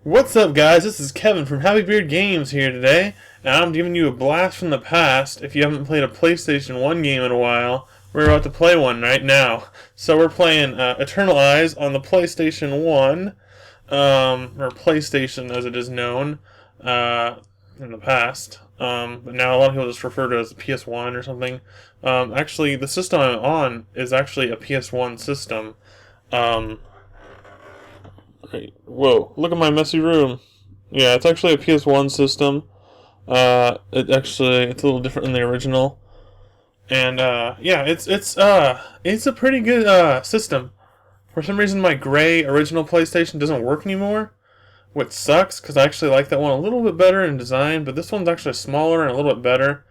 What's up, guys? This is Kevin from Happy Beard Games here today, and I'm giving you a blast from the past. If you haven't played a PlayStation 1 game in a while, we're about to play one right now. So we're playing Eternal Eyes on the PlayStation 1, or PlayStation as it is known in the past. But now a lot of people just refer to it as the PS1 or something. Actually, the system I'm on is actually a PS1 system. Whoa, look at my messy room. Yeah, it's actually a PS1 system. It's a little different than the original. And yeah, it's a pretty good system. For some reason my gray original PlayStation doesn't work anymore, which sucks because I actually like that one a little bit better in design, but this one's actually smaller and a little bit better.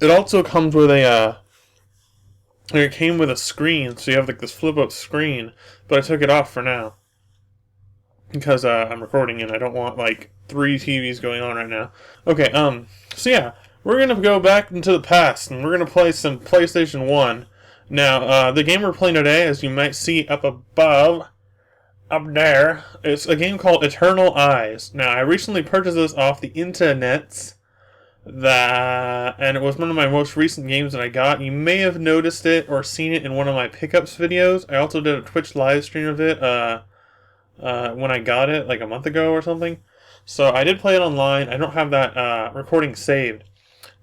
It also comes with it came with a screen, so you have like this flip up screen, but I took it off for now. Because I'm recording and I don't want like 3 TVs going on right now. Okay, so yeah, we're gonna go back into the past and we're gonna play some PlayStation 1. Now, the game we're playing today, as you might see up above, up there, it's a game called Eternal Eyes. Now, I recently purchased this off the internets, and it was one of my most recent games that I got. You may have noticed it or seen it in one of my pickups videos. I also did a Twitch live stream of it, when I got it, like a month ago or something. So I did play it online. I don't have that recording saved.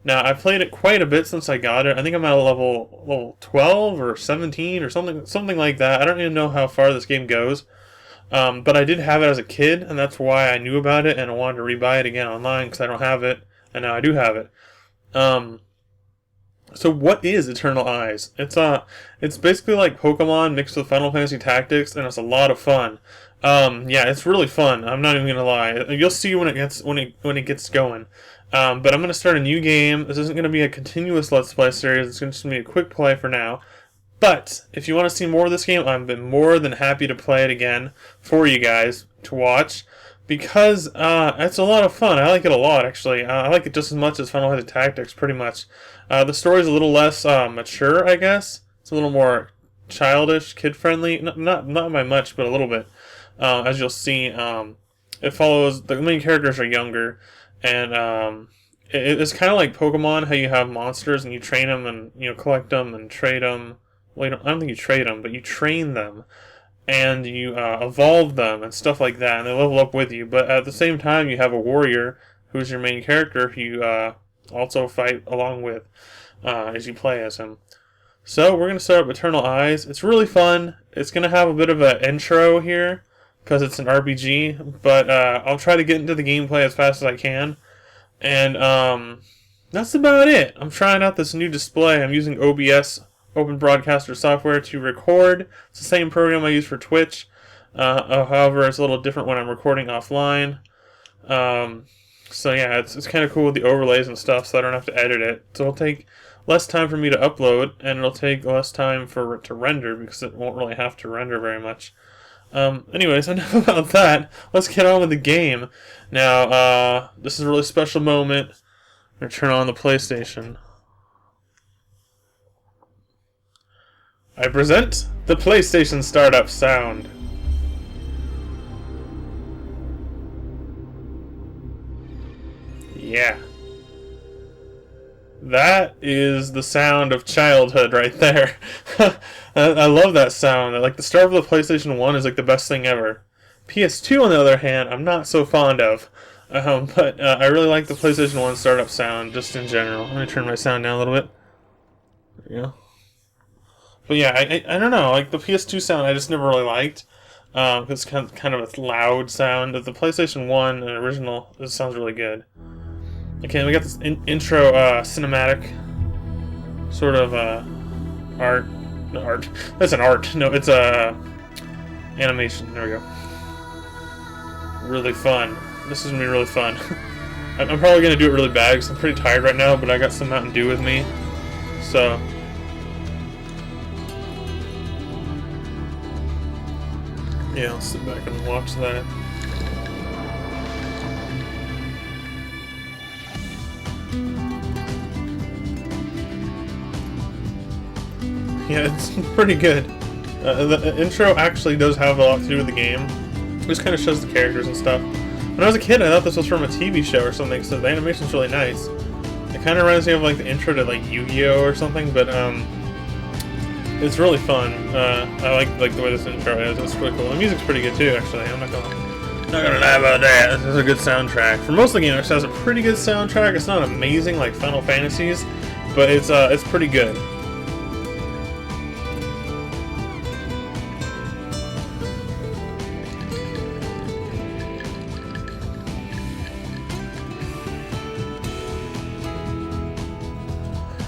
Now, I've played it quite a bit since I got it. I think I'm at a level 12 or 17 or something like that. I don't even know how far this game goes. But I did have it as a kid, and that's why I knew about it, and I wanted to rebuy it again online because I don't have it, and now I do have it. So what is Eternal Eyes? It's basically like Pokemon mixed with Final Fantasy Tactics, and it's a lot of fun. Yeah, it's really fun. I'm not even gonna lie. You'll see when it gets going. But I'm gonna start a new game. This isn't gonna be a continuous Let's Play series. It's just gonna be a quick play for now. But if you want to see more of this game, I've been more than happy to play it again for you guys to watch because it's a lot of fun. I like it a lot, actually. I like it just as much as Final Fantasy Tactics, pretty much. The story's a little less mature, I guess. It's a little more childish, kid-friendly. Not by much, but a little bit. As you'll see, it follows, the main characters are younger, and it's kind of like Pokemon, how you have monsters and you train them and collect them and trade them. Well, I don't think you trade them, but you train them and you evolve them and stuff like that, and they level up with you. But at the same time, you have a warrior who's your main character who you also fight along with as you play as him. So we're going to start up Eternal Eyes. It's really fun. It's going to have a bit of an intro here because it's an RPG, but I'll try to get into the gameplay as fast as I can. And that's about it. I'm trying out this new display. I'm using OBS, Open Broadcaster Software, to record. It's the same program I use for Twitch. However, it's a little different when I'm recording offline. So yeah, it's kind of cool with the overlays and stuff, so I don't have to edit it. So it'll take less time for me to upload, and it'll take less time for it to render because it won't really have to render very much. Anyways, enough about that. Let's get on with the game. Now, this is a really special moment. I'm going to turn on the PlayStation. I present the PlayStation startup sound. Yeah. That is the sound of childhood right there. I love that sound. Like, the start of the PlayStation 1 is like the best thing ever. PS2, on the other hand, I'm not so fond of. But I really like the PlayStation 1 startup sound, just in general. Let me turn my sound down a little bit. There you go. But yeah, I don't know. Like, the PS2 sound I just never really liked. It's kind of a loud sound. The PlayStation 1 and original, it sounds really good. Okay, we got this intro cinematic sort of art. That's an art. No, it's animation. There we go. Really fun. This is gonna be really fun. I'm probably gonna do it really bad because I'm pretty tired right now, but I got some Mountain Dew with me, so. Yeah, I'll sit back and watch that. Yeah, it's pretty good. The intro actually does have a lot to do with the game. It just kind of shows the characters and stuff. When I was a kid, I thought this was from a TV show or something, so the animation's really nice. It kind of reminds me of like the intro to like Yu-Gi-Oh or something, but it's really fun. I like the way this intro is. It's really cool. The music's pretty good too, actually. I'm not gonna lie about that. This is a good soundtrack. For most of the game, it has a pretty good soundtrack. It's not amazing like Final Fantasies, but it's pretty good.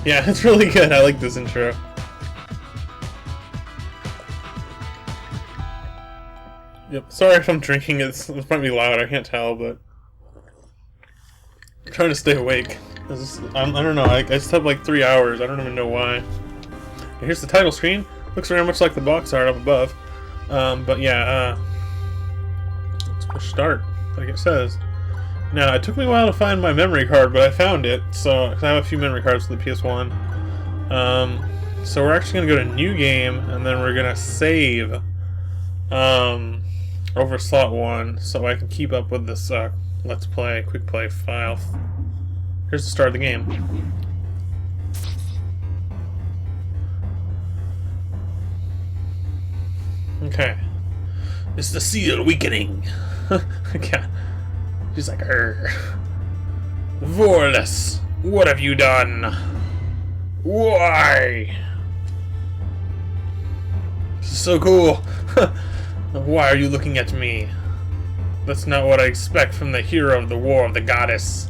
Yeah, it's really good. I like this intro. Yep. Sorry if I'm drinking. It's might be loud. I can't tell, but I'm trying to stay awake. I don't know. I slept like 3 hours. I don't even know why. And here's the title screen. Looks very much like the box art up above. But yeah. Let's push start, like it says. Now, it took me a while to find my memory card, but I found it, so, because I have a few memory cards for the PS1. So we're actually going to go to New Game, and then we're going to save over slot 1, so I can keep up with this Let's Play, Quick Play file. Here's the start of the game. Okay. It's the seal weakening. Okay. She's like, Vorless, what have you done? Why? This is so cool. Why are you looking at me? That's not what I expect from the hero of the War of the Goddess.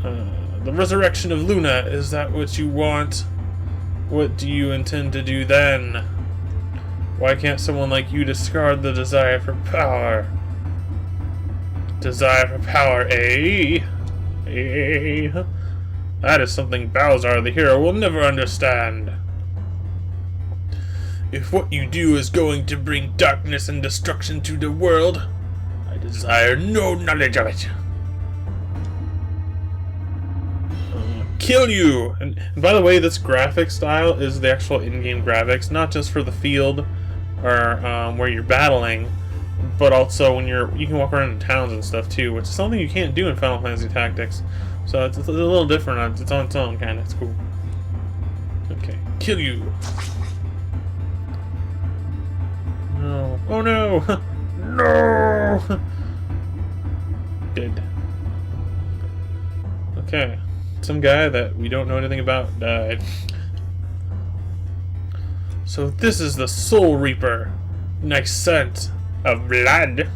The resurrection of Luna, is that what you want? What do you intend to do then? Why can't someone like you discard the desire for power? Desire for power, eh? Eh? That is something Bowser, the hero, will never understand. If what you do is going to bring darkness and destruction to the world, I desire no knowledge of it. Kill you! And by the way, this graphic style is the actual in-game graphics, not just for the field or where you're battling, but also when you can walk around in towns and stuff too, which is something you can't do in Final Fantasy Tactics. So it's a little different. It's on its own kind of. It's cool. Okay, kill you. No. Oh no! No! Dead. Okay. Some guy that we don't know anything about died. So this is the Soul Reaper. Nice scent of blood.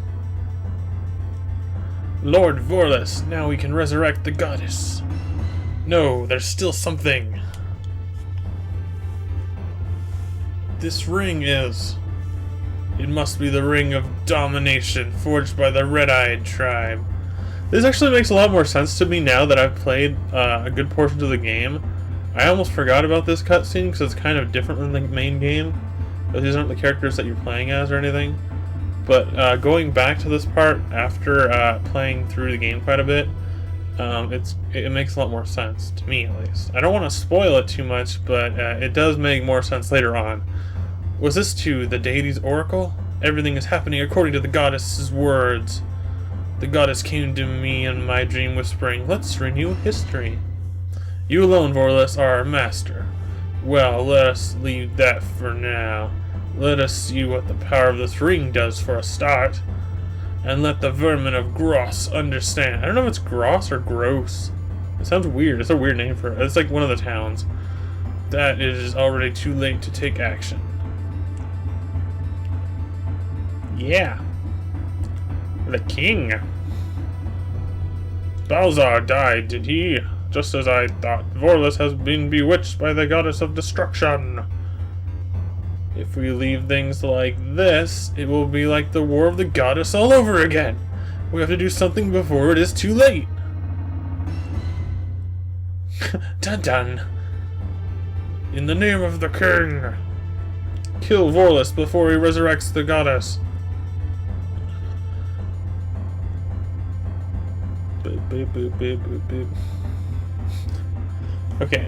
Lord Vorless, now we can resurrect the goddess. No, there's still something. This ring is. It must be the ring of domination forged by the Red-Eyed tribe. This actually makes a lot more sense to me now that I've played a good portion of the game. I almost forgot about this cutscene because it's kind of different than the main game. These aren't the characters that you're playing as or anything. But going back to this part after playing through the game quite a bit, it makes a lot more sense, to me at least. I don't want to spoil it too much, but it does make more sense later on. Was this to the deity's oracle? Everything is happening according to the goddess's words. The goddess came to me in my dream whispering, let's renew history. You alone, Vorless, are our master. Well, let us leave that for now. Let us see what the power of this ring does for a start. And let the vermin of Gross understand. I don't know if it's Gross or Gross. It sounds weird. It's a weird name for it. It's like one of the towns. That it is already too late to take action. Yeah. The king. Balzar died, did he? Just as I thought. Vorless has been bewitched by the goddess of destruction. If we leave things like this, it will be like the War of the Goddess all over again. We have to do something before it is too late. Dun dun. In the name of the king. Kill Vorless before he resurrects the goddess. Boop, boop, boop, boop, boop, boop. Okay,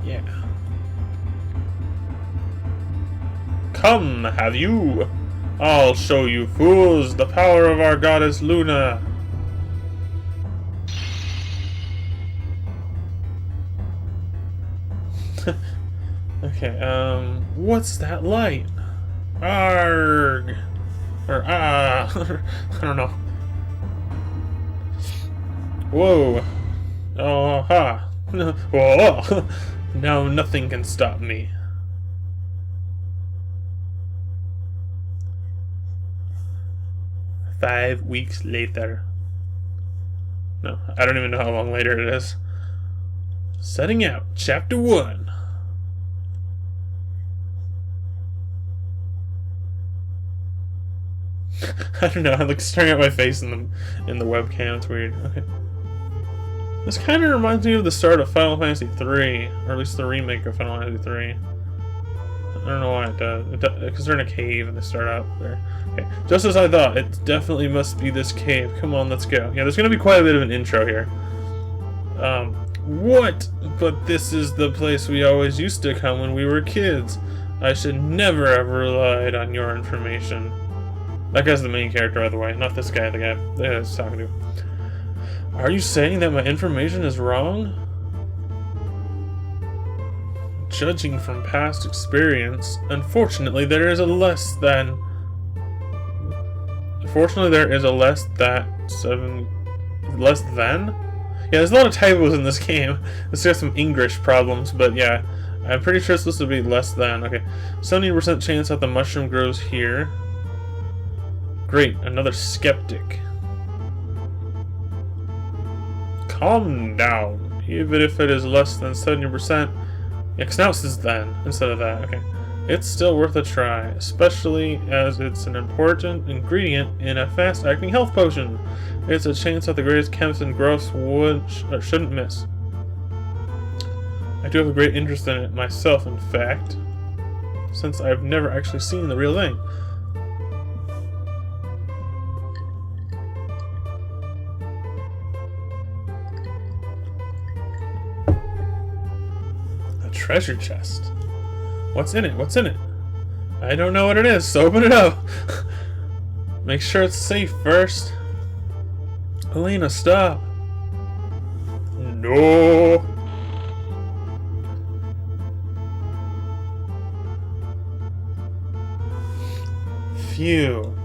yeah. Come, have you? I'll show you fools the power of our goddess Luna. Okay, what's that light? Arg! Or, I don't know. Whoa. Oh, ha. Whoa. Now nothing can stop me. Five weeks later. No, I don't even know how long later it is. Setting out, Chapter 1. I don't know, I'm like staring at my face in the webcam, it's weird. Okay. This kind of reminds me of the start of Final Fantasy 3, or at least the remake of Final Fantasy 3. I don't know why it does. Because they're in a cave and they start out there. Okay. Just as I thought, it definitely must be this cave. Come on, let's go. Yeah, there's going to be quite a bit of an intro here. What? But this is the place we always used to come when we were kids. I should never have relied on your information. That guy's the main character, by the way. Not this guy, the guy I was talking to. Are you saying that my information is wrong? Judging from past experience, unfortunately there is a less than... Unfortunately there is a less than... Yeah, there's a lot of typos in this game. It's got some English problems, but yeah. I'm pretty sure it's supposed to be less than. Okay. 70% chance that the mushroom grows here. Great, another skeptic. Calm down. Even if it is less than 70%. Yeah, 'cause now it says then instead of that. Okay. It's still worth a try, especially as it's an important ingredient in a fast-acting health potion. It's a chance that the greatest chemist in Gross shouldn't miss. I do have a great interest in it myself, in fact, since I've never actually seen the real thing. A treasure chest. What's in it? What's in it? I don't know what it is, so open it up. Make sure it's safe first. Elena, stop. No. Phew.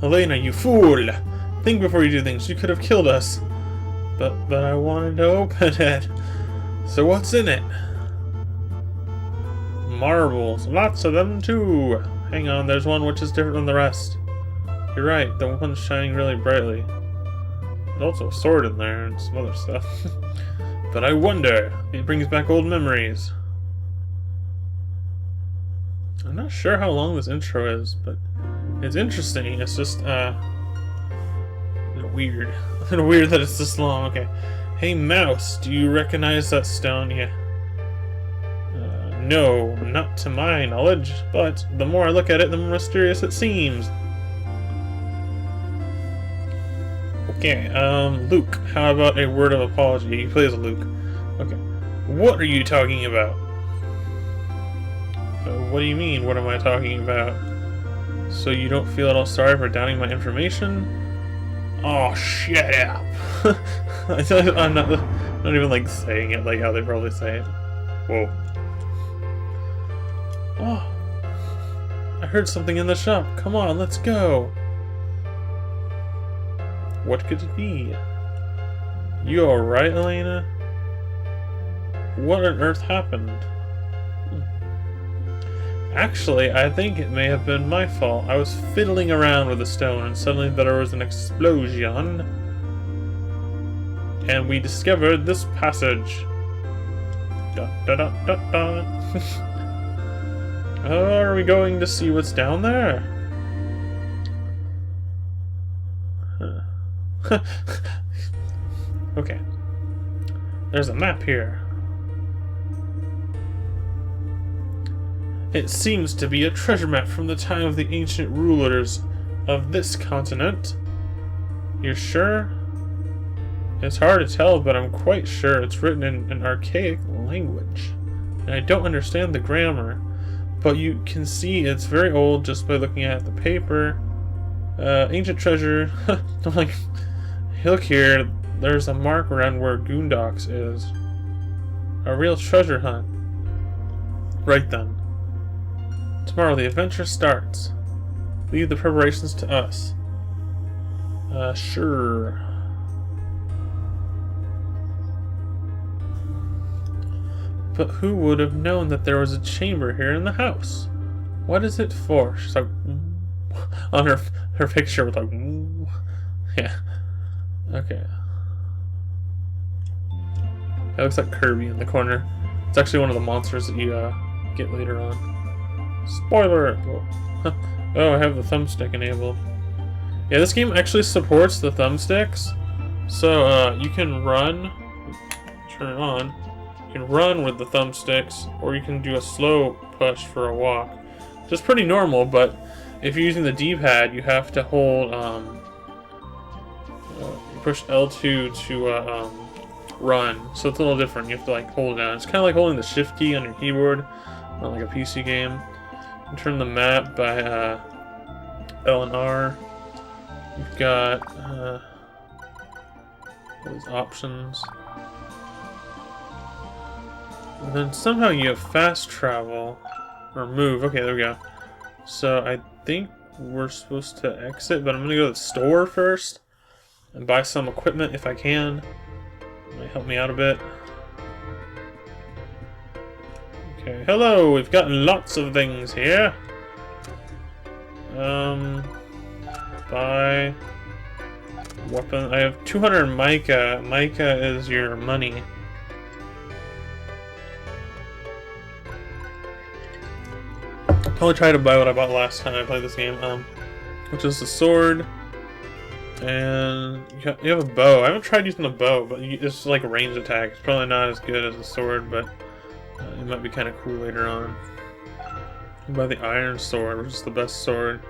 Elena, you fool. Think before you do things. You could have killed us. But I wanted to open it. So what's in it? Marbles. Lots of them, too. Hang on, there's one which is different than the rest. You're right, the one's shining really brightly. There's also a sword in there and some other stuff. But I wonder. It brings back old memories. I'm not sure how long this intro is, but it's interesting. It's just, weird. Weird that it's this long. Okay. Hey, Mouse, do you recognize that stone? Yeah. No, not to my knowledge, but the more I look at it, the more mysterious it seems. Okay, Luke, how about a word of apology? He plays Luke. Okay. What are you talking about? What do you mean, what am I talking about? So you don't feel at all sorry for doubting my information? Oh, shut up! I'm not even like saying it like how they probably say it. Whoa. Oh, I heard something in the shop. Come on, let's go. What could it be? You alright, Elena? What on earth happened? Actually, I think it may have been my fault. I was fiddling around with the stone and suddenly there was an explosion. And we discovered this passage. Dun, dun, dun, dun, dun. Are we going to see what's down there? Huh. Okay. There's a map here. It seems to be a treasure map from the time of the ancient rulers of this continent. You're sure? It's hard to tell, but I'm quite sure it's written in an archaic language. And I don't understand the grammar. but you can see it's very old just by looking at the paper. Ancient treasure. I'm like, look here, there's a mark around where Goondocks is. A real treasure hunt. Right then. Tomorrow the adventure starts. Leave the preparations to us. Sure. But who would have known that there was a chamber here in the house? What is it for? She's like, on her picture with like, yeah. Okay. That looks like Kirby in the corner. It's actually one of the monsters that you get later on. Spoiler! Oh, I have the thumbstick enabled. Yeah, this game actually supports the thumbsticks, so you can run. Turn it on. You can run with the thumbsticks, or you can do a slow push for a walk. Just pretty normal, but if you're using the D-pad, you have to hold, push L2 to run. So it's a little different. You have to like hold it down. It's kind of like holding the shift key on your keyboard, not like a PC game. You can turn the map by L and R. You've got all these options. And then somehow you have fast travel, or move. Okay, there we go. So I think we're supposed to exit, but I'm gonna go to the store first and buy some equipment if I can. It might help me out a bit. Okay, hello, we've gotten lots of things here. Buy weapon. I have 200 mica. Mica is your money. I'll try to buy what I bought last time I played this game, which is the sword, and you have a bow. I haven't tried using a bow, but it's like a ranged attack. It's probably not as good as a sword, but it might be kind of cool later on. Buy the iron sword, which is the best sword.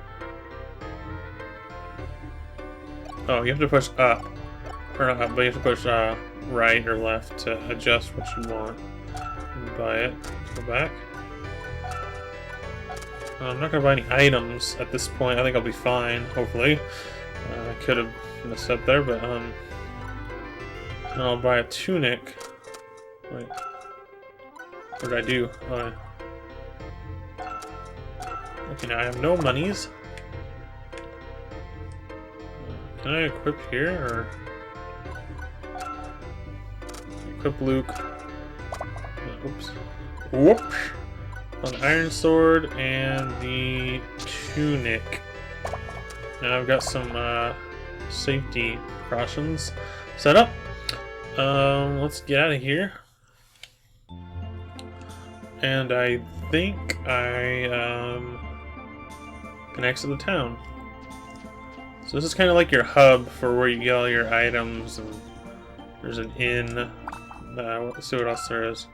Oh, you have to push up, or not up, but you have to push right or left to adjust what you want. Buy it. Go back. I'm not going to buy any items at this point. I think I'll be fine, hopefully. I could have messed up there, but, and I'll buy a tunic. Wait. What did I do? Oh, okay, now I have no monies. Can I equip here, or... Equip Luke. Oops. Whoops! An iron sword and the tunic. Now I've got some safety precautions set up. Let's get out of here. And I think I can exit the town. So this is kind of like your hub for where you get all your items, and there's an inn. Let's see what else there is.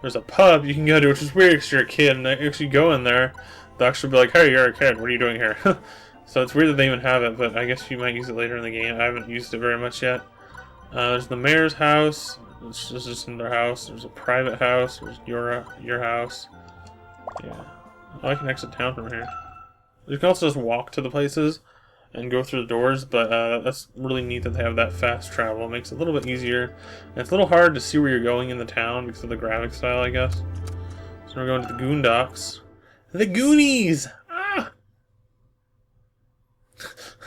There's a pub you can go to, which is weird because you're a kid, and if you go in there, they'll actually be like, hey, you're a kid, what are you doing here? So it's weird that they even have it, but I guess you might use it later in the game. I haven't used it very much yet. There's the mayor's house. This is just in their house. There's a private house. There's your house. Yeah. Oh, I can exit town from here. You can also just walk to the places and go through the doors, but that's really neat that they have that fast travel. It makes it a little bit easier. And it's a little hard to see where you're going in the town because of the graphic style, I guess. So we're going to the Goondocks. The Goonies! Ah!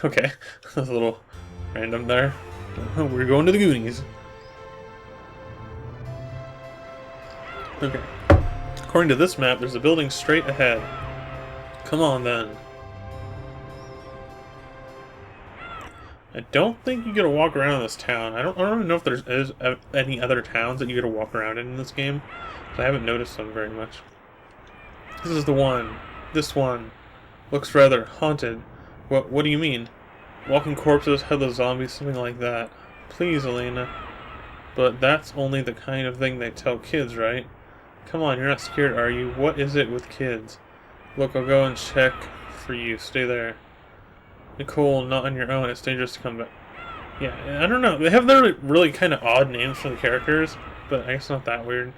Okay, that's a little random there. We're going to the Goonies. Okay. According to this map, there's a building straight ahead. Come on, then. I don't think you get to walk around in this town. I don't even know if there's any other towns that you get to walk around in this game. I haven't noticed them very much. This is the one. This one. Looks rather haunted. What do you mean? Walking corpses, headless zombies, something like that. Please, Elena. But that's only the kind of thing they tell kids, right? Come on, you're not scared, are you? What is it with kids? Look, I'll go and check for you. Stay there. Nicole, not on your own. It's dangerous to come back. Yeah, I don't know. They have their really kind of odd names for the characters, but I guess not that weird.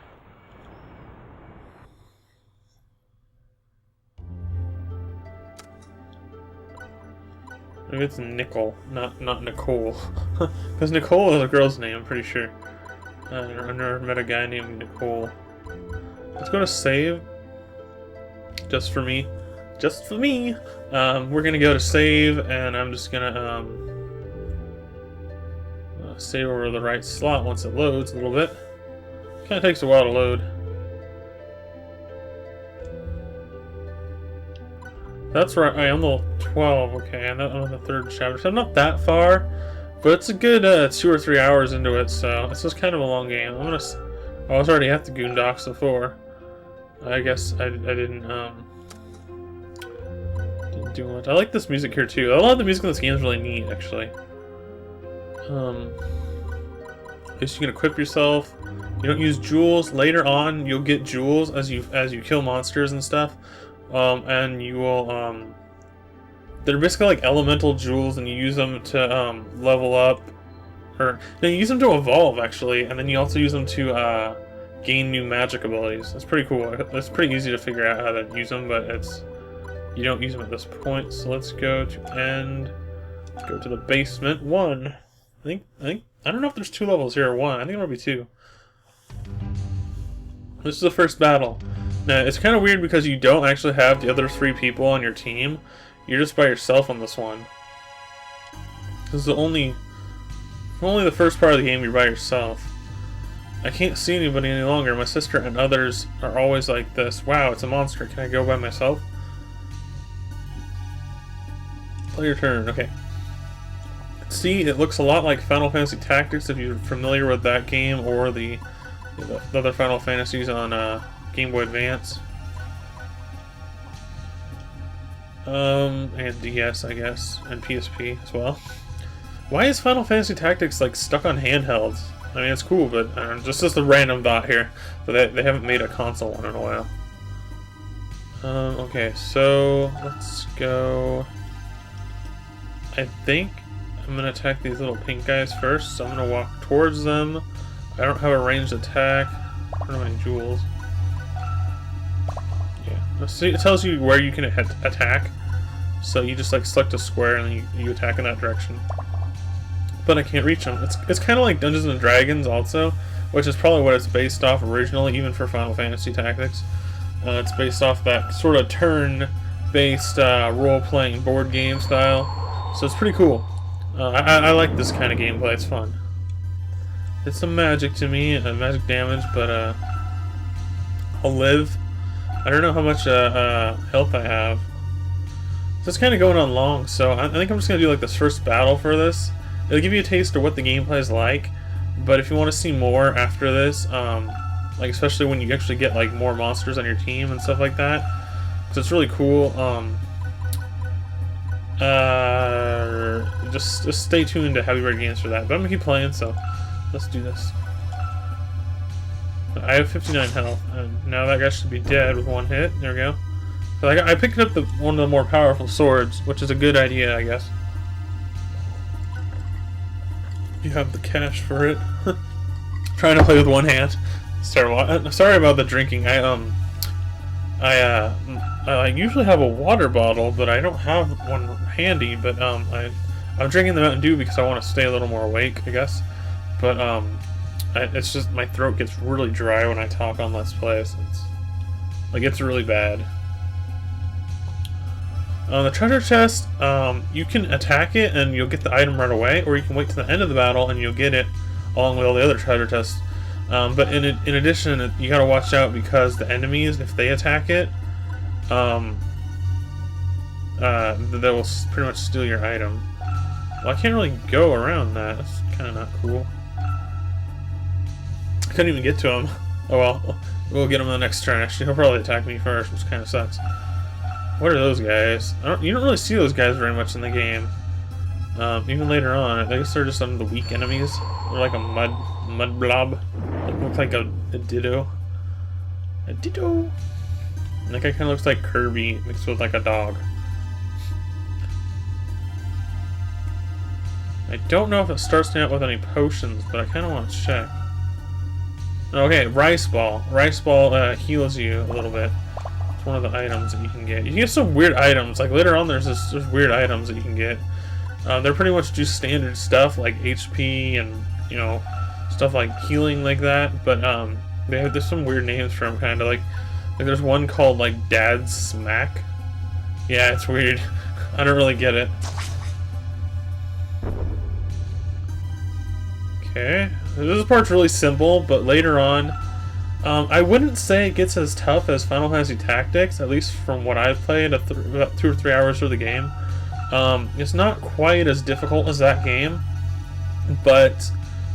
Maybe it's Nickel, not Nicole. Because Nicole is a girl's name, I'm pretty sure. I've never met a guy named Nicole. Let's go to save. Just for me. Just for me! We're gonna go to save, and I'm just gonna save over the right slot once it loads a little bit. Kinda takes a while to load. That's right, I'm level 12, okay, I'm on the 3rd chapter, so I'm not that far, but it's a good 2 or 3 hours into it, so it's just kind of a long game. I was already at the Goondocks before. I guess I didn't do much. I like this music here too. A lot of the music in this game is really neat, actually. I guess you can equip yourself. You don't use jewels. Later on, you'll get jewels as you kill monsters and stuff. And you will they're basically like elemental jewels, and you use them to level up, or no, you use them to evolve actually, and then you also use them to gain new magic abilities. It's pretty cool. It's pretty easy to figure out how to use them, but you don't use them at this point. So let's go to end. Let's go to the basement 1. I don't know if there's 2 levels here or 1. I think it might be 2. This is the first battle. Now, it's kind of weird because you don't actually have the other 3 people on your team. You're just by yourself on this one. This is only the first part of the game you're by yourself. I can't see anybody any longer. My sister and others are always like this. Wow, it's a monster. Can I go by myself? Play your turn. Okay. See, it looks a lot like Final Fantasy Tactics if you're familiar with that game, or the other Final Fantasies on Game Boy Advance. And DS, I guess, and PSP as well. Why is Final Fantasy Tactics like stuck on handhelds? I mean, it's cool, but just a random thought here. But they haven't made a console one in a while. Okay, so let's go. I think I'm gonna attack these little pink guys first. So I'm gonna walk towards them. I don't have a ranged attack. I don't have any jewels. Yeah, see, it tells you where you can attack. So you just like select a square and then you attack in that direction. But I can't reach them. It's kind of like Dungeons and Dragons also, which is probably what it's based off originally, even for Final Fantasy Tactics. It's based off that sort of turn-based role-playing board game style. So it's pretty cool. I like this kind of gameplay. It's fun. It's some magic to me, magic damage, but I'll live. I don't know how much health I have. So it's kind of going on long, so I think I'm just going to do like this first battle for this. It'll give you a taste of what the gameplay is like, but if you want to see more after this, like especially when you actually get like more monsters on your team and stuff like that, because it's really cool. Just stay tuned to Heavy Red Games for that. But I'm gonna keep playing, so let's do this. I have 59 health, and now that guy should be dead with 1 hit. There we go. So I picked up one of the more powerful swords, which is a good idea, I guess. You have the cash for it. Trying to play with 1 hand. It's terrible. Sorry about the drinking. I usually have a water bottle, but I don't have one handy. But I'm drinking the Mountain Dew because I want to stay a little more awake, I guess. But it's just my throat gets really dry when I talk on Let's Plays. It's really bad. The treasure chest, you can attack it and you'll get the item right away, or you can wait to the end of the battle and you'll get it along with all the other treasure chests. But in addition, you gotta watch out because the enemies, if they attack it, they will pretty much steal your item. Well, I can't really go around that. That's kind of not cool. I couldn't even get to him. Oh well, we'll get him on the next turn. Actually, he'll probably attack me first, which kind of sucks. What are those guys? You don't really see those guys very much in the game. Even later on, I guess they're just some of the weak enemies. They're like a mud blob. Look like a ditto. A ditto. And that guy kind of looks like Kirby mixed with like a dog. I don't know if it starts me out with any potions, but I kind of want to check. Okay, Rice Ball. Rice Ball heals you a little bit. It's one of the items that you can get. You can get some weird items. Like later on, there's weird items that you can get. They're pretty much just standard stuff like HP and, you know, stuff like healing like that. But there's some weird names for them, kind of like there's one called like Dad's Smack. Yeah, it's weird. I don't really get it. Okay, this part's really simple, but later on, I wouldn't say it gets as tough as Final Fantasy Tactics, at least from what I've played, about 2 or 3 hours through the game. It's not quite as difficult as that game, but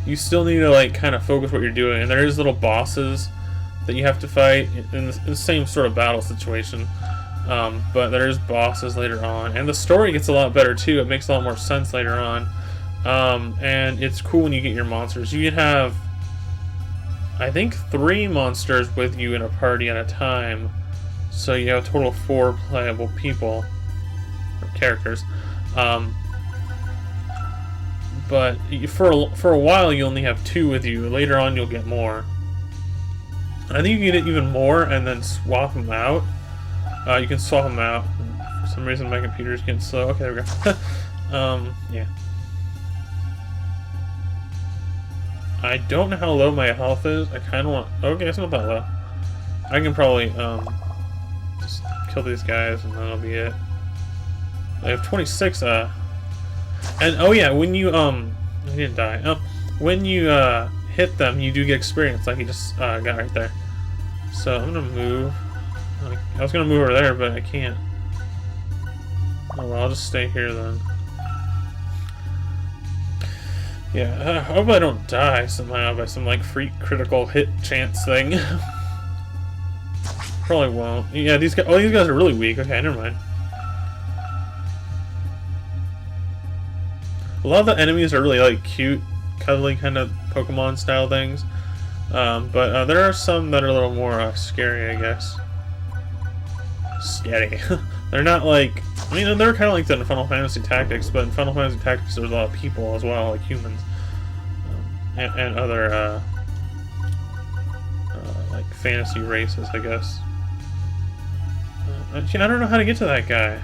you still need to like kind of focus what you're doing. And there is little bosses that you have to fight in the same sort of battle situation. But there's bosses later on, and the story gets a lot better too. It makes a lot more sense later on, and it's cool when you get your monsters. You can have, I think, 3 monsters with you in a party at a time, so you have a total of 4 playable people or characters. But for a while you only have 2 with you. Later on you'll get more. I think you can get even more and then swap them out. You can swap them out. For some reason my computer's getting slow. Okay, there we go. Yeah. I don't know how low my health is. I kind of want... Okay, it's not that low. I can probably just kill these guys and that'll be it. I have 26. And oh yeah, when you I didn't die. When you hit them, you do get experience, like you just got right there. So I'm gonna move. I was gonna move over there, but I can't. Oh well, I'll just stay here then. Yeah, I hope I don't die somehow by some like freak critical hit chance thing. Probably won't. Yeah, these guys. Oh, these guys are really weak. Okay, never mind. A lot of the enemies are really like cute, cuddly kind of Pokemon style things, but there are some that are a little more scary, I guess. Scary. They're not like, I mean, they're kind of like that in Final Fantasy Tactics, but in Final Fantasy Tactics there's a lot of people as well, like humans, and other like fantasy races, I guess. I don't know how to get to that guy.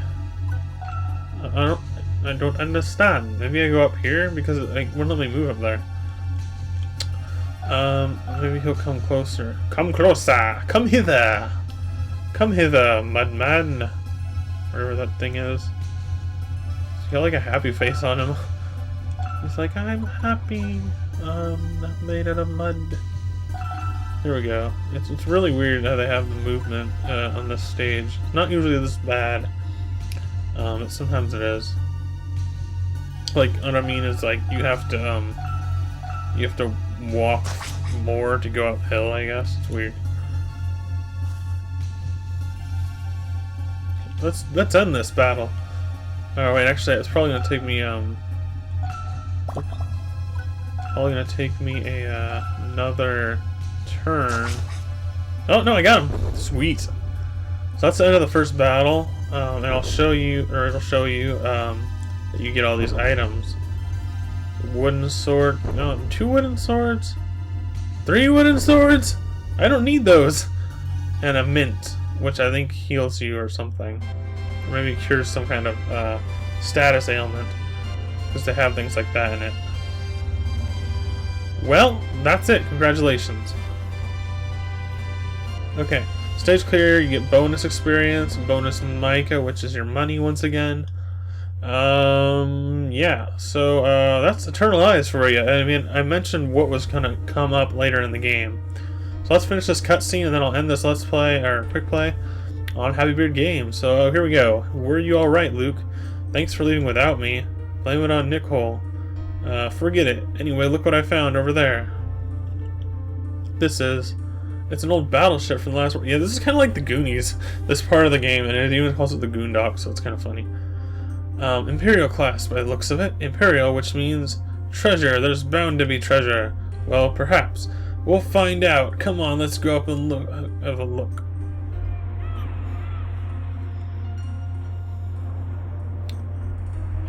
I don't understand. Maybe I go up here because it like, wouldn't let me move up there. Maybe he'll come closer. Come closer! Come hither! Come hither, mudman! Whatever that thing is. He's got like a happy face on him. He's like, I'm happy. I'm made out of mud. Here we go. It's really weird how they have the movement on this stage. It's not usually this bad. But sometimes it is. Like, what I mean is, like, you have to walk more to go uphill, I guess. It's weird. Let's end this battle. Oh wait, actually, it's probably gonna take me another turn. Oh no, I got him. Sweet. So that's the end of the first battle, and I'll show you, or it'll show you that you get all these items. Wooden sword. No, 2 wooden swords. 3 wooden swords. I don't need those. And a mint, which I think heals you or something. Or maybe cures some kind of status ailment. Because they have things like that in it. Well, that's it. Congratulations. Okay. Stage clear, you get bonus experience, bonus mica, which is your money once again. Yeah, so that's Eternal Eyes for you. I mean, I mentioned what was gonna come up later in the game. So let's finish this cutscene and then I'll end this Let's Play, or Quick Play, on Happy Beard Games. So here we go. Were you alright, Luke? Thanks for leaving without me. Blame it on Nicole. Forget it. Anyway, look what I found over there. It's an old battleship from the last one. Yeah, this is kind of like the Goonies, this part of the game, and it even calls it the Goondocks, so it's kind of funny. Imperial class, by the looks of it. Imperial, which means treasure. There's bound to be treasure. Well, perhaps. We'll find out. Come on, let's go up and look. Have a look.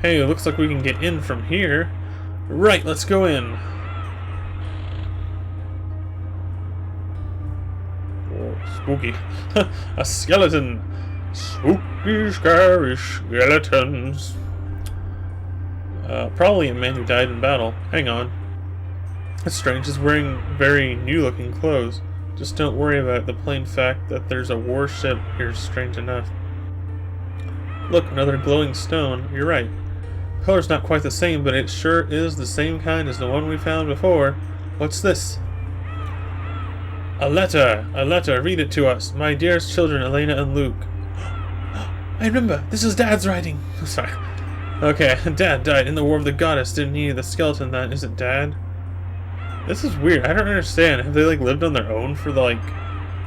Hey, it looks like we can get in from here. Right, let's go in. Spooky. A skeleton. Spooky, scary skeletons. Probably a man who died in battle. Hang on. That's strange. He's wearing very new-looking clothes. Just don't worry about it. The plain fact that there's a warship here is strange enough. Look, another glowing stone. You're right. The color's not quite the same, but it sure is the same kind as the one we found before. What's this? A letter! A letter! Read it to us. My dearest children, Elena and Luke. I remember! This is Dad's writing! Sorry. Okay, Dad died in the War of the Goddess, didn't he? The skeleton then, is it Dad? This is weird. I don't understand. Have they, like, lived on their own for,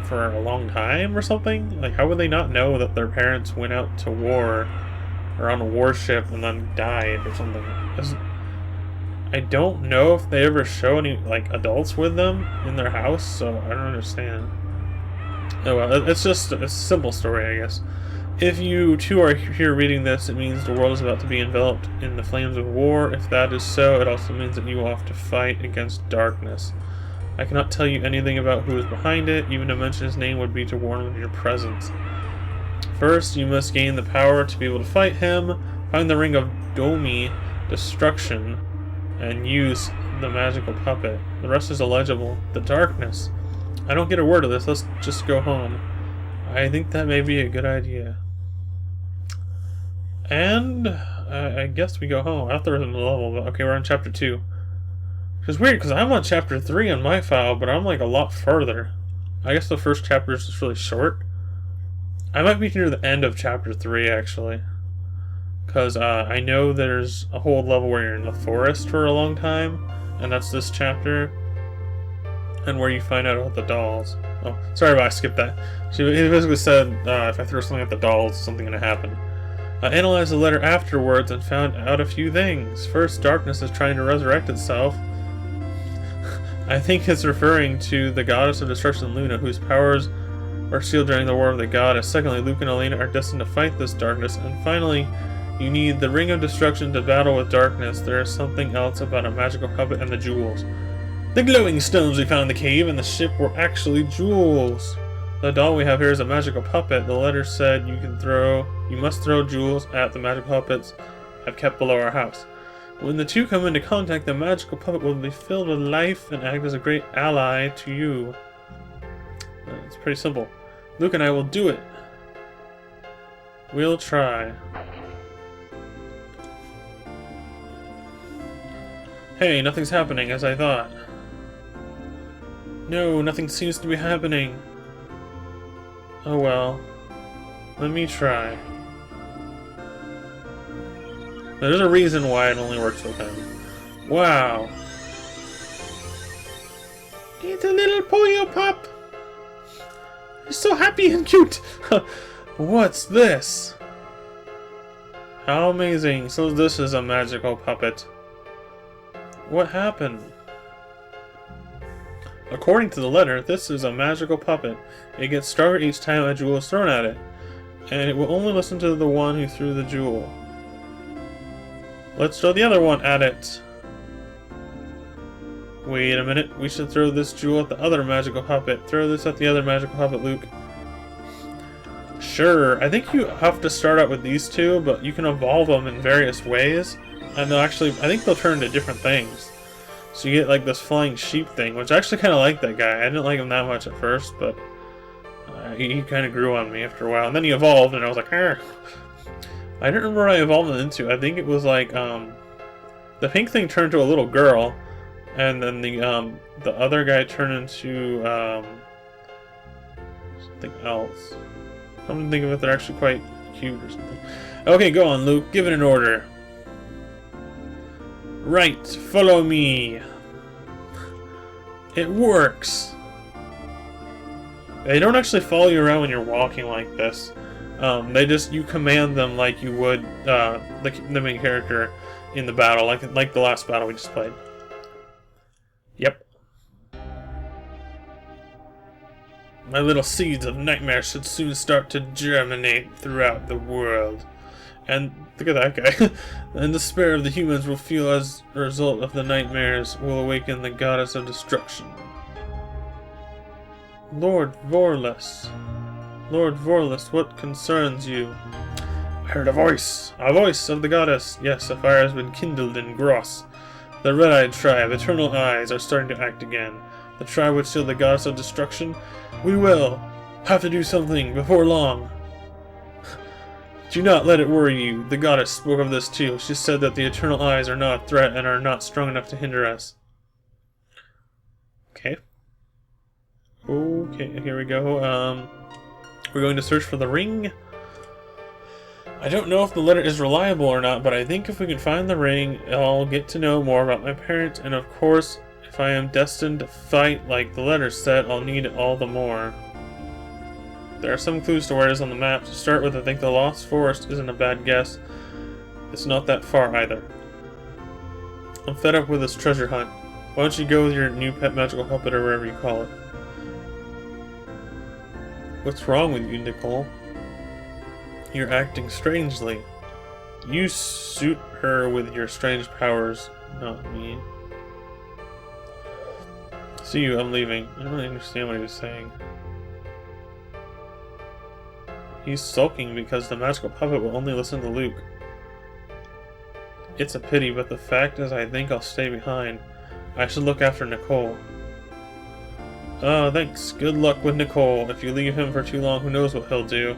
for a long time or something? Like, how would they not know that their parents went out to war or on a warship and then died or something? I don't know if they ever show any, like, adults with them in their house, so I don't understand. Oh well, it's just a simple story, I guess. If you too are here reading this, it means the world is about to be enveloped in the flames of war. If that is so, it also means that you will have to fight against darkness. I cannot tell you anything about who is behind it. Even to mention his name would be to warn of your presence. First, you must gain the power to be able to fight him, find the ring of Domi, destruction, and use the magical puppet. The rest is illegible. The darkness. I don't get a word of this. Let's just go home. I think that may be a good idea. And I guess we go home. I thought there was another level, but okay, we're on chapter 2. Which is weird, because I'm on chapter 3 on my file, but I'm like a lot further. I guess the first chapter is just really short. I might be near the end of chapter 3, actually. Because I know there's a whole level where you're in the forest for a long time, and that's this chapter. And where you find out about the dolls. Oh, sorry if I skipped that. He basically said, if I throw something at the dolls, something going to happen. I analyzed the letter afterwards and found out a few things. First, darkness is trying to resurrect itself. I think it's referring to the goddess of destruction, Luna, whose powers were sealed during the War of the Goddess. Secondly, Luke and Elena are destined to fight this darkness. And finally, you need the Ring of Destruction to battle with darkness. There is something else about a magical puppet and the jewels. The glowing stones we found in the cave and the ship were actually jewels. The doll we have here is a magical puppet. The letter said you must throw jewels at the magical puppets I've kept below our house. When the two come into contact, the magical puppet will be filled with life and act as a great ally to you. It's pretty simple. Luke and I will do it. We'll try. Hey, nothing's happening as I thought. No, nothing seems to be happening. Oh well. Let me try. There's a reason why it only works with him. Wow. It's a little Pollo Pop. He's so happy and cute. What's this? How amazing. So this is a magical puppet. What happened? According to the letter, this is a magical puppet. It gets stronger each time a jewel is thrown at it, and it will only listen to the one who threw the jewel. Let's throw the other one at it. Wait a minute, we should throw this jewel at the other magical puppet. Throw this at the other magical puppet, Luke. Sure, I think you have to start out with these two, but you can evolve them in various ways, and they'll actually, I think they'll turn into different things. So you get like this flying sheep thing, which I actually kind of like that guy. I didn't like him that much at first, but he kind of grew on me after a while. And then he evolved, and I was like, Arr. I don't remember what I evolved him into. I think it was like, the pink thing turned to a little girl, and then the other guy turned into, something else. Come to think of it, they're actually quite cute or something. Okay, go on, Luke. Give it an order. Right, follow me. It works. They don't actually follow you around when you're walking like this. You command them like you would the main character in the battle, like the last battle we just played. Yep. My little seeds of nightmare should soon start to germinate throughout the world. And look at that guy. And the despair of the humans will feel as a result of the nightmares will awaken the goddess of destruction. Lord Vorless. Lord Vorless, what concerns you? Heard a voice. A voice of the goddess. Yes, a fire has been kindled in Gross. The red-eyed tribe, eternal eyes, are starting to act again. The tribe would steal the goddess of destruction. We will have to do something before long. Do not let it worry you. The goddess spoke of this too. She said that the eternal eyes are not a threat and are not strong enough to hinder us. Okay. Okay, here we go. We're going to search for the ring. I don't know if the letter is reliable or not, but I think if we can find the ring, I'll get to know more about my parents, and of course, if I am destined to fight like the letter said, I'll need it all the more. There are some clues to where it is on the map. To start with, I think the Lost Forest isn't a bad guess. It's not that far either. I'm fed up with this treasure hunt. Why don't you go with your new pet magical puppet or whatever you call it? What's wrong with you, Nicole? You're acting strangely. You suit her with your strange powers, not me. See you, I'm leaving. I don't really understand what he was saying. He's sulking because the magical puppet will only listen to Luke. It's a pity, but the fact is I think I'll stay behind. I should look after Nicole. Oh, thanks. Good luck with Nicole. If you leave him for too long, who knows what he'll do.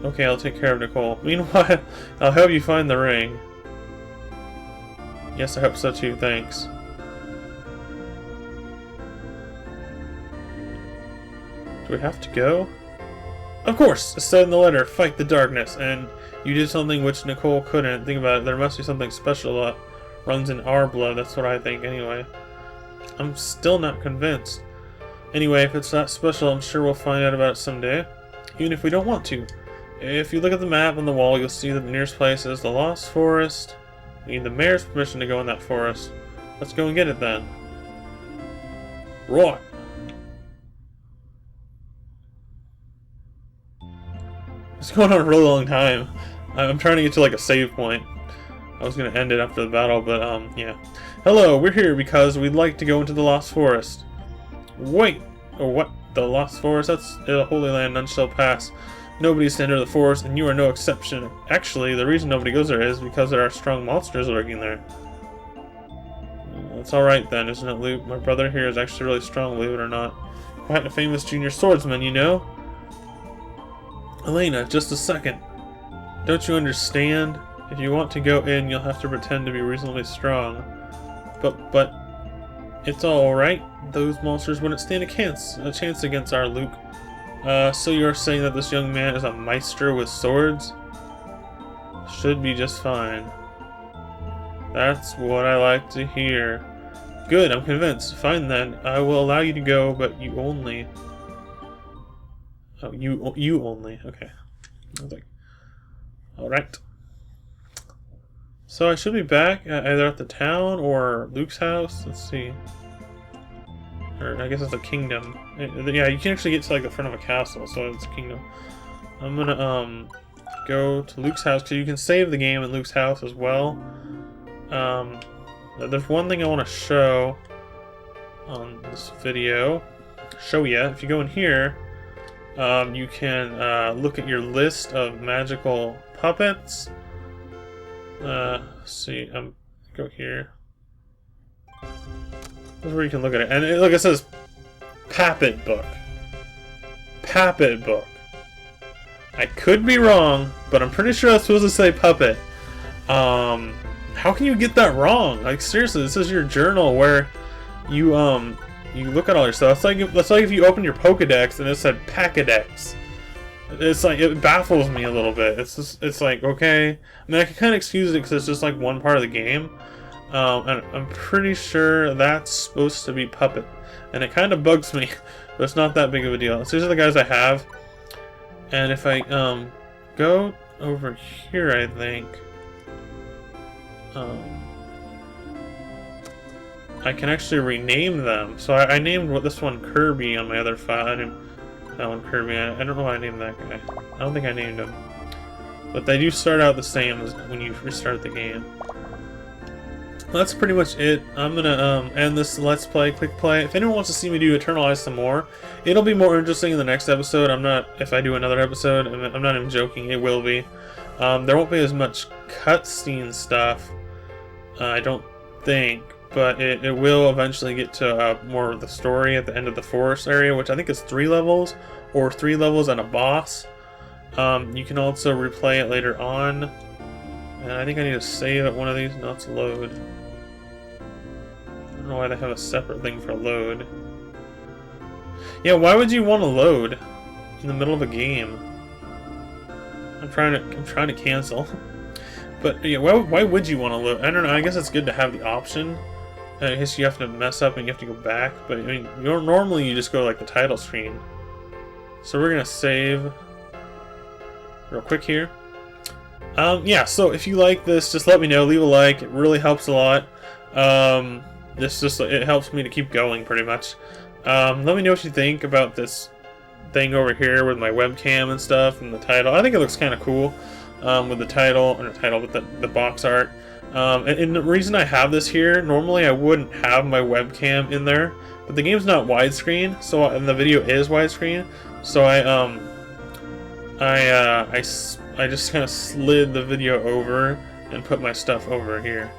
Okay, I'll take care of Nicole. Meanwhile, I'll help you find the ring. Yes, I hope so too, thanks. Do we have to go? Of course! It said in the letter, fight the darkness, and you did something which Nicole couldn't. Think about it, there must be something special that runs in our blood, that's what I think anyway. I'm still not convinced. Anyway, if it's that special, I'm sure we'll find out about it someday. Even if we don't want to. If you look at the map on the wall, you'll see that the nearest place is the Lost Forest. We need the mayor's permission to go in that forest. Let's go and get it then. Right. It's going on a really long time. I'm trying to get to like a save point. I was going to end it after the battle, but yeah. Hello, we're here because we'd like to go into the Lost Forest. Wait! Oh, what? The Lost Forest? That's a holy land, none shall pass. Nobody's to enter the forest, and you are no exception. Actually, the reason nobody goes there is because there are strong monsters lurking there. That's alright then, isn't it, Luke? My brother here is actually really strong, believe it or not. Quite a famous junior swordsman, you know? Elena, just a second. Don't you understand? If you want to go in, you'll have to pretend to be reasonably strong. But it's alright. Those monsters wouldn't stand a chance against our Luke. So you're saying that this young man is a Meister with swords? Should be just fine. That's what I like to hear. Good, I'm convinced. Fine then. I will allow you to go, but you only... Oh, you only. Okay. I was like... Alright. So I should be back either at the town or Luke's house. Let's see. Or I guess it's a kingdom. Yeah, you can actually get to like the front of a castle, so it's a kingdom. I'm gonna go to Luke's house because you can save the game in Luke's house as well. There's one thing I want to show on this video. Show ya. If you go in here, you can look at your list of magical puppets. Let's see. Go here. This is where you can look at it. And look, it says Puppet Book. Puppet Book. I could be wrong, but I'm pretty sure that's supposed to say puppet. How can you get that wrong? Like, seriously, this is your journal where you look at all your stuff. That's like if you open your Pokedex and it said Packadex. It's like, it baffles me a little bit. It's like, okay. I mean, I can kind of excuse it because it's just like one part of the game. And I'm pretty sure that's supposed to be puppet. And it kind of bugs me, but it's not that big of a deal. So these are the guys I have. And if I go over here, I think I can actually rename them. So I named this one Kirby on my other file. I named that one Kirby. I don't know why I named that guy. I don't think I named him. But they do start out the same as when you restart the game. that's pretty much it. I'm gonna end this Let's Play, quick play. If anyone wants to see me do Eternal Eyes some more, it'll be more interesting in the next episode. I'm not, if I do another episode, I'm not even joking, it will be. There won't be as much cutscene stuff, I don't think, but it will eventually get to more of the story at the end of the forest area, which I think is 3 levels, or 3 levels and a boss. You can also replay it later on, and I think I need to save at one of these. No, it's load. I don't know why they have a separate thing for load. Yeah, why would you want to load in the middle of a game? I'm trying to cancel. But yeah, why would you want to load? I don't know. I guess it's good to have the option. I guess you have to mess up and you have to go back. But I mean, normally you just go like the title screen. So we're gonna save real quick here. Yeah. So if you like this, just let me know. Leave a like. It really helps a lot. It helps me to keep going pretty much. Let me know what you think about this thing over here with my webcam and stuff and the title. I think it looks kind of cool with the title, or not title, but the box art. And the reason I have this here, normally I wouldn't have my webcam in there, but the game's not widescreen, so and the video is widescreen, so I just kind of slid the video over and put my stuff over here.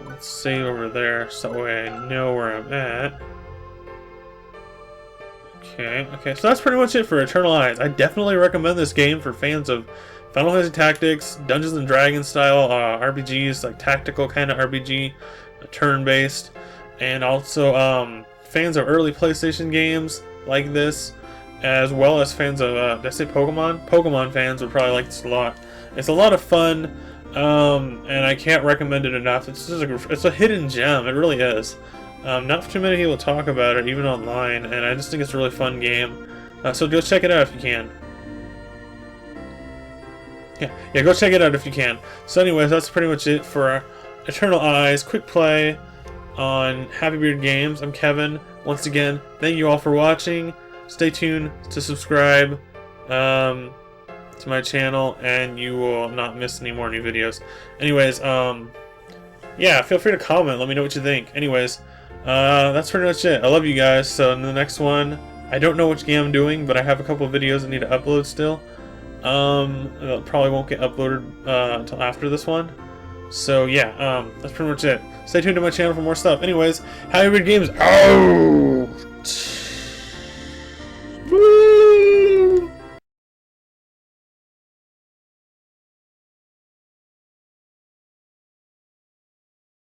Let's save over there so that way I know where I'm at. Okay, so that's pretty much it for Eternal Eyes. I definitely recommend this game for fans of Final Fantasy Tactics, Dungeons and Dragons style RPGs, like tactical kind of RPG, turn-based, and also fans of early PlayStation games like this, as well as fans of, did I say Pokemon? Pokemon fans would probably like this a lot. It's a lot of fun, and I can't recommend it enough. It's just it's a hidden gem, it really is. Not too many people talk about it, even online, and I just think it's a really fun game. So go check it out if you can. Yeah, go check it out if you can. So anyways, that's pretty much it for Eternal Eyes quick play on Happy Beard Games. I'm Kevin. Once again, thank you all for watching. Stay tuned to subscribe to my channel, and you will not miss any more new videos. Anyways, yeah, feel free to comment. Let me know what you think. Anyways, that's pretty much it. I love you guys. So in the next one, I don't know which game I'm doing, but I have a couple of videos I need to upload still. That probably won't get uploaded until after this one. So yeah, that's pretty much it. Stay tuned to my channel for more stuff. Anyways, Happy Beard Games out!